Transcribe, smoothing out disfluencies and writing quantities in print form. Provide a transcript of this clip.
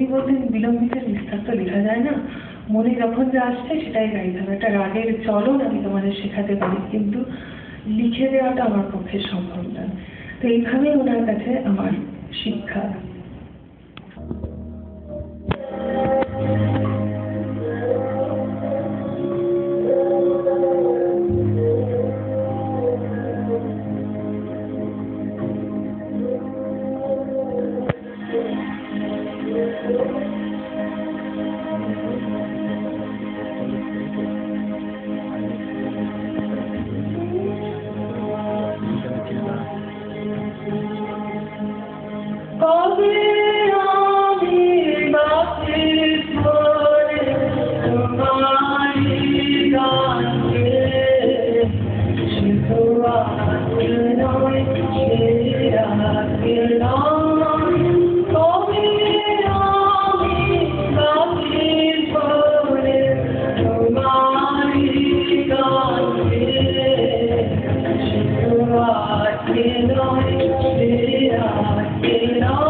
বলতেন বিলম্বিতের বিস্তার তো লেখা যায় না, মনে যখন যা আসছে সেটাই গাইতে হবে। একটা রাগের চলন আমি তোমাদের শেখাতে পারি, কিন্তু লিখে দেওয়াটা আমার পক্ষে সম্ভব নয়। তো এইভাবেই ওনার কাছে আমার শিক্ষা। কবে আমি বাঁচি পরে তোমারি গানে, সে তো আজ নয় সে আগে নয়। কবে আমি বাঁচি পরে তোমারি গানে, সে তো আজ নয় সে আগে নয়।